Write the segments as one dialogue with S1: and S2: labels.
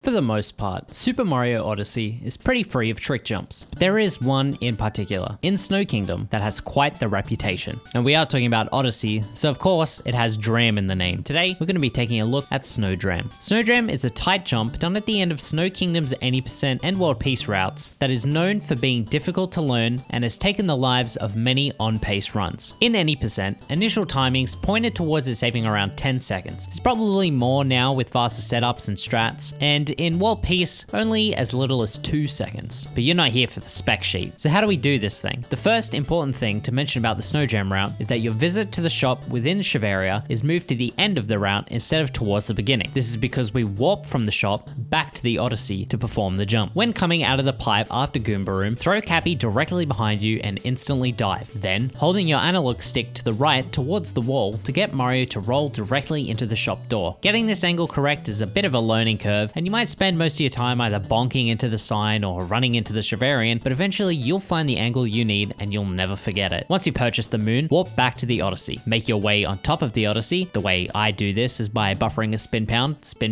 S1: For the most part, Super Mario Odyssey is pretty free of trick jumps, but there is one in particular, in Snow Kingdom, that has quite the reputation. And we are talking about Odyssey, so of course it has Dram in the name. Today, we're going to be taking a look at Snow Dram. Snow Dram is a tight jump done at the end of Snow Kingdom's 80% and World Peace routes that is known for being difficult to learn and has taken the lives of many on-pace runs. In 80%, initial timings pointed towards it saving around 10 seconds. It's probably more now with faster setups and strats, and in World Peace, only as little as 2 seconds. But you're not here for the spec sheet. So how do we do this thing? The first important thing to mention about the Snow Dram route is that your visit to the shop within Shiveria is moved to the end of the route instead of towards the beginning. This is because we warp from the shop back to the Odyssey to perform the jump. When coming out of the pipe after Goomba Room, throw Cappy directly behind you and instantly dive. Then, holding your analog stick to the right towards the wall to get Mario to roll directly into the shop door. Getting this angle correct is a bit of a learning curve, and you might spend most of your time either bonking into the sign or running into the Shiverian, but eventually you'll find the angle you need and you'll never forget it. Once you purchase the moon, warp back to the Odyssey. Make your way on top of the Odyssey. The way I do this is by buffering a spin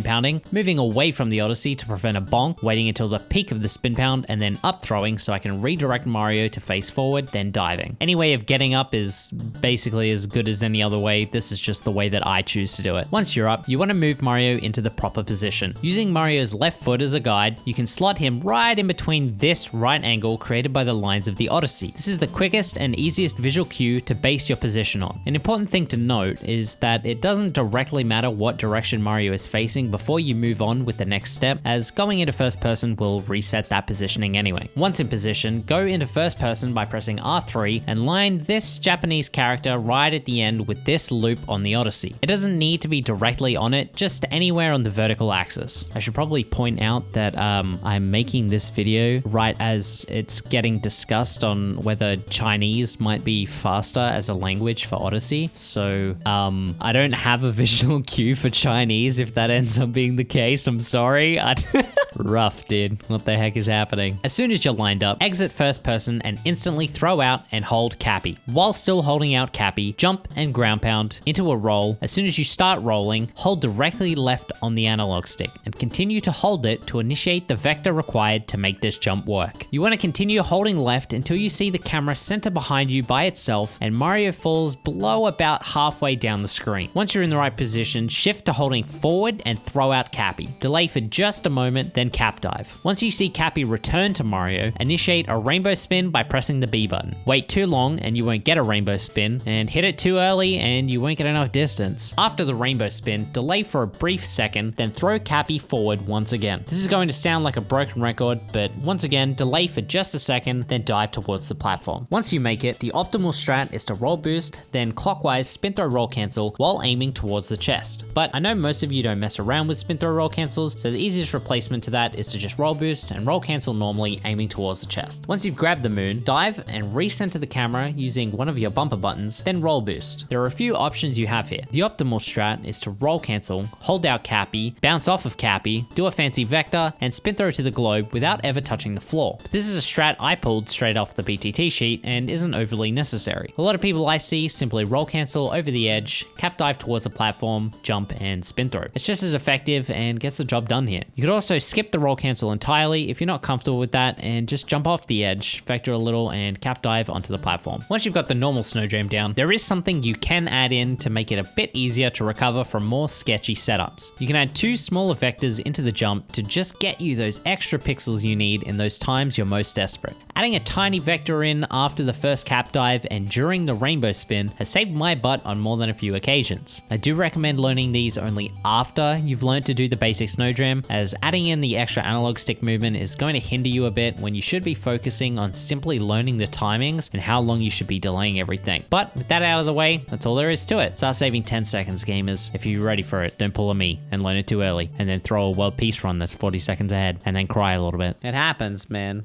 S1: pounding, moving away from the Odyssey to prevent a bonk, waiting until the peak of the spin pound, and then up throwing so I can redirect Mario to face forward, then diving. Any way of getting up is basically as good as any other way. This is just the way that I choose to do it. Once you're up, you want to move Mario into the proper position. Using Mario's left foot as a guide, you can slot him right in between this right angle created by the lines of the Odyssey. This is the quickest and easiest visual cue to base your position on. An important thing to note is that it doesn't directly matter what direction Mario is facing before you move on with the next step, as going into first person will reset that positioning anyway. Once in position, go into first person by pressing R3 and line this Japanese character right at the end with this loop on the Odyssey. It doesn't need to be directly on it, just anywhere on the vertical axis. I should probably point out that I'm making this video right as it's getting discussed on whether Chinese might be faster as a language for Odyssey. So I don't have a visual cue for Chinese if that ends up being the case. I'm sorry. Rough, dude. What the heck is happening? As soon as you're lined up, exit first person and instantly throw out and hold Cappy. While still holding out Cappy, jump and ground pound into a roll. As soon as you start rolling, hold directly left on the analog stick and continue to hold it to initiate the vector required to make this jump work. You want to continue holding left until you see the camera center behind you by itself and Mario falls below about halfway down the screen. Once you're in the right position, shift to holding forward and throw out Cappy. Delay for just a moment, then cap dive. Once you see Cappy return to Mario, initiate a rainbow spin by pressing the B button. Wait too long and you won't get a rainbow spin, and hit it too early and you won't get enough distance. After the rainbow spin, delay for a brief second, then throw Cappy forward once again. This is going to sound like a broken record, but once again, delay for just a second, then dive towards the platform. Once you make it, the optimal strat is to roll boost, then clockwise spin throw roll cancel while aiming towards the chest. But I know most of you don't mess around with spin throw roll cancels, so the easiest replacement to that is to just roll boost and roll cancel normally, aiming towards the chest. Once you've grabbed the moon, dive and recenter the camera using one of your bumper buttons, then roll boost. There are a few options you have here. The optimal strat is to roll cancel, hold out Cappy, bounce off of Cappy, do a fancy vector, and spin throw to the globe without ever touching the floor. But this is a strat I pulled straight off the BTT sheet and isn't overly necessary. A lot of people I see simply roll cancel over the edge, cap dive towards the platform, jump, and spin throw. It's just as effective and gets the job done here. You could also skip the roll cancel entirely if you're not comfortable with that and just jump off the edge, vector a little, and cap dive onto the platform. Once you've got the normal Snow Dram down, there is something you can add in to make it a bit easier to recover from more sketchy setups. You can add 2 smaller vectors into the jump to just get you those extra pixels you need in those times you're most desperate. Adding a tiny vector in after the first cap dive and during the rainbow spin has saved my butt on more than a few occasions. I do recommend learning these only after you've learned to do the basic Snow Dram, as adding in the extra analog stick movement is going to hinder you a bit when you should be focusing on simply learning the timings and how long you should be delaying everything. But with that out of the way, that's all there is to it. Start saving 10 seconds, gamers. If you're ready for it, don't pull a me and learn it too early, and then throw a world peace run that's 40 seconds ahead, and then cry a little bit. It happens, man.